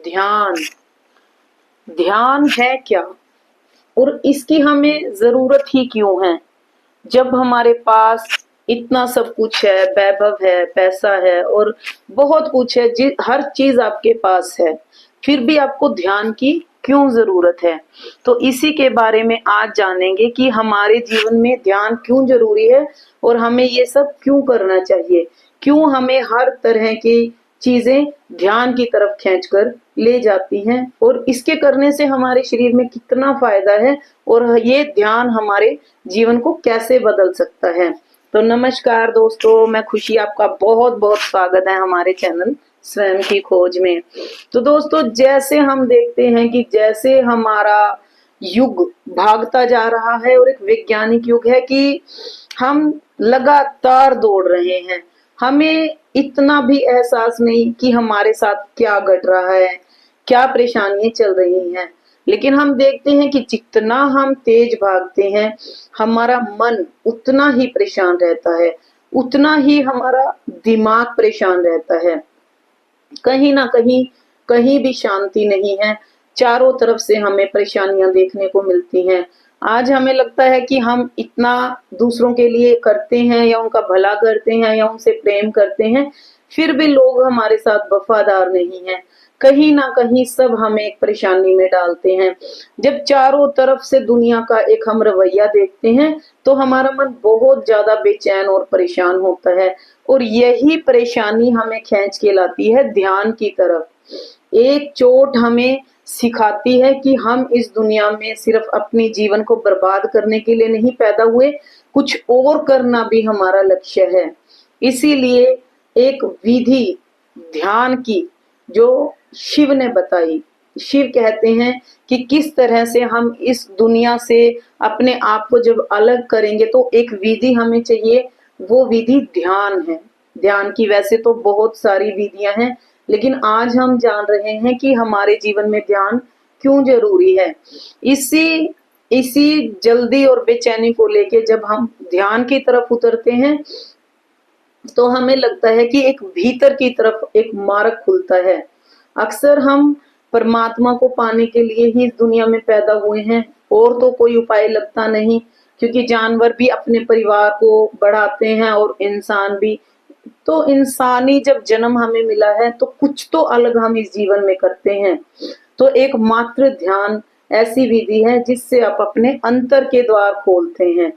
ध्यान। ध्यान है क्या और इसकी हमें जरूरत ही क्यों है? जब हमारे पास इतना सब कुछ है, वैभव है, पैसा है और बहुत कुछ है, हर चीज आपके पास है, फिर भी आपको ध्यान की क्यों जरूरत है? तो इसी के बारे में आज जानेंगे कि हमारे जीवन में ध्यान क्यों जरूरी है और हमें ये सब क्यों करना चाहिए, क्यों हमें हर तरह की चीजें ध्यान की तरफ खींचकर ले जाती हैं और इसके करने से हमारे शरीर में कितना फायदा है और ये ध्यान हमारे जीवन को कैसे बदल सकता है। तो नमस्कार दोस्तों, मैं खुशी, आपका बहुत बहुत स्वागत है हमारे चैनल स्वयं की खोज में। तो दोस्तों, जैसे हम देखते हैं कि जैसे हमारा युग भागता जा रहा है और एक वैज्ञानिक युग है कि हम लगातार दौड़ रहे हैं, हमें इतना भी एहसास नहीं कि हमारे साथ क्या घट रहा है, क्या परेशानियां चल रही हैं। लेकिन हम देखते हैं कि जितना हम तेज भागते हैं, हमारा मन उतना ही परेशान रहता है, उतना ही हमारा दिमाग परेशान रहता है। कहीं ना कहीं कहीं भी शांति नहीं है, चारों तरफ से हमें परेशानियां देखने को मिलती हैं। आज हमें लगता है कि हम इतना दूसरों के लिए करते हैं या उनका भला करते हैं या उनसे प्रेम करते हैं, फिर भी लोग हमारे साथ वफादार नहीं हैं। कहीं ना कहीं सब हमें एक परेशानी में डालते हैं। जब चारों तरफ से दुनिया का एक हम रवैया देखते हैं तो हमारा मन बहुत ज्यादा बेचैन और परेशान होता है और यही परेशानी हमें खींच के लाती है ध्यान की तरफ। एक चोट हमें सिखाती है कि हम इस दुनिया में सिर्फ अपने जीवन को बर्बाद करने के लिए नहीं पैदा हुए, कुछ और करना भी हमारा लक्ष्य है। इसीलिए एक विधि ध्यान की जो शिव ने बताई, शिव कहते हैं कि किस तरह से हम इस दुनिया से अपने आप को जब अलग करेंगे तो एक विधि हमें चाहिए, वो विधि ध्यान है। ध्यान की वैसे तो बहुत सारी विधियां हैं, लेकिन आज हम जान रहे हैं कि हमारे जीवन में ध्यान क्यों जरूरी है। इसी इसी जल्दी और बेचैनी को लेके जब हम ध्यान की तरफ उतरते हैं तो हमें लगता है कि एक भीतर की तरफ एक मार्ग खुलता है। अक्सर हम परमात्मा को पाने के लिए ही इस दुनिया में पैदा हुए हैं, और तो कोई उपाय लगता नहीं, क्योंकि जानवर भी अपने परिवार को बढ़ाते हैं और इंसान भी। तो इंसानी जब जन्म हमें मिला है तो कुछ तो अलग हम इस जीवन में करते हैं। तो एक मात्र ध्यान ऐसी विधि है जिससे आप अपने अंतर के द्वार खोलते हैं।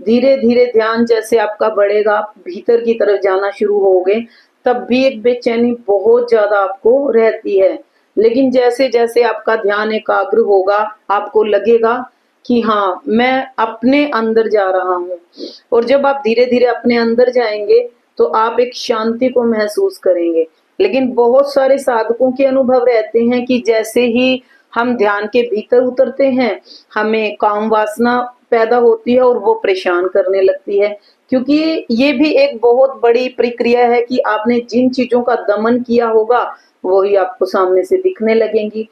धीरे धीरे ध्यान जैसे आपका बढ़ेगा, आप भीतर की तरफ जाना शुरू होगे, तब भी एक बेचैनी बहुत ज्यादा आपको रहती है। लेकिन जैसे जैसे आपका ध्यान एकाग्र होगा, आपको लगेगा कि हाँ, मैं अपने अंदर जा रहा हूँ। और जब आप धीरे धीरे अपने अंदर जाएंगे तो आप एक शांति को महसूस करेंगे। लेकिन बहुत सारे साधकों के अनुभव रहते हैं कि जैसे ही हम ध्यान के भीतर उतरते हैं, हमें काम वासना पैदा होती है और वो परेशान करने लगती है, क्योंकि ये भी एक बहुत बड़ी प्रक्रिया है कि आपने जिन चीजों का दमन किया होगा वही आपको सामने से दिखने लगेंगी।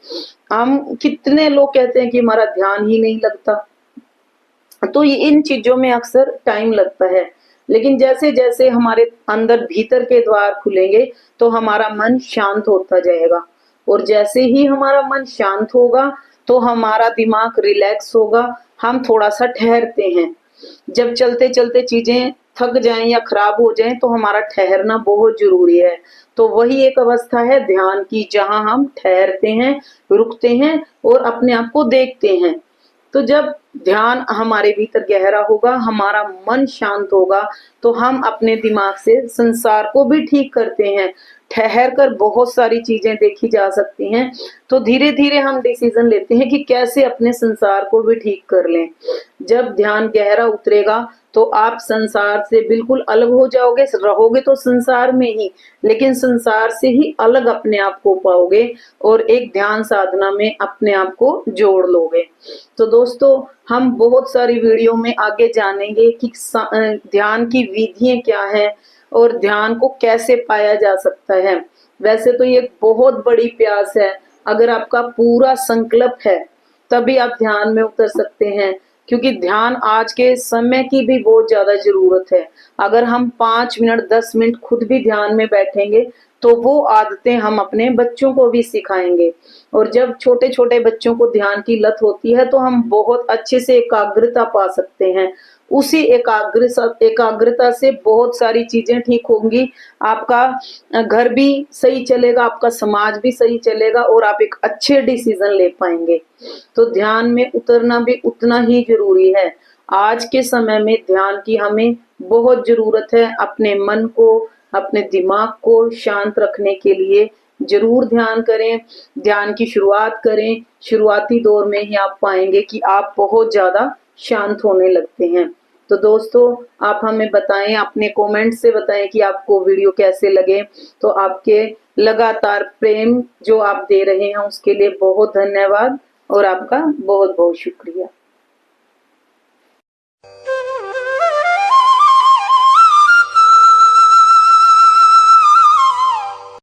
हम कितने लोग कहते हैं कि हमारा ध्यान ही नहीं लगता, तो ये इन चीजों में अक्सर टाइम लगता है। लेकिन जैसे जैसे हमारे अंदर भीतर के द्वार खुलेंगे तो हमारा मन शांत होता जाएगा, और जैसे ही हमारा मन शांत होगा तो हमारा दिमाग रिलैक्स होगा, हम थोड़ा सा ठहरते हैं। जब चलते चलते चीजें थक जाएं या खराब हो जाएं तो हमारा ठहरना बहुत जरूरी है। तो वही एक अवस्था है ध्यान की, जहां हम ठहरते हैं, रुकते हैं और अपने आप को देखते हैं। तो जब ध्यान हमारे भीतर गहरा होगा, हमारा मन शांत होगा, तो हम अपने दिमाग से संसार को भी ठीक करते हैं। ठहर कर बहुत सारी चीजें देखी जा सकती हैं। तो धीरे धीरे हम डिसीजन लेते हैं कि कैसे अपने संसार को भी ठीक कर लें। जब ध्यान गहरा उतरेगा तो आप संसार से बिल्कुल अलग हो जाओगे, रहोगे तो संसार में ही, लेकिन संसार से ही अलग अपने आप को पाओगे और एक ध्यान साधना में अपने आप को जोड़ लोगे। तो दोस्तों, हम बहुत सारी वीडियो में आगे जानेंगे कि ध्यान की विधियां क्या है और ध्यान को कैसे पाया जा सकता है। वैसे तो ये बहुत बड़ी प्यास है, अगर आपका पूरा संकल्प है तभी आप ध्यान में उतर सकते हैं, क्योंकि ध्यान आज के समय की भी बहुत ज्यादा जरूरत है। अगर हम 5 मिनट 10 मिनट खुद भी ध्यान में बैठेंगे तो वो आदतें हम अपने बच्चों को भी सिखाएंगे। और जब छोटे छोटे बच्चों को ध्यान की लत होती है तो हम बहुत अच्छे से एकाग्रता पा सकते हैं। उसी एकाग्रता से बहुत सारी चीजें ठीक होंगी। आपका घर भी सही चलेगा, आपका समाज भी सही चलेगा और आप एक अच्छे डिसीजन ले पाएंगे। तो ध्यान में उतरना भी उतना ही जरूरी है। आज के समय में ध्यान की हमें बहुत जरूरत है। अपने मन को, अपने दिमाग को शांत रखने के लिए जरूर ध्यान करें। ध्यान की शुरुआत करें। शुरुआती दौर में ही आप पाएंगे कि आप बहुत ज्यादा शांत होने लगते हैं। तो दोस्तों, आप हमें बताएं, अपने कमेंट से बताएं कि आपको वीडियो कैसे लगे। तो आपके लगातार प्रेम जो आप दे रहे हैं उसके लिए बहुत धन्यवाद और आपका बहुत बहुत शुक्रिया।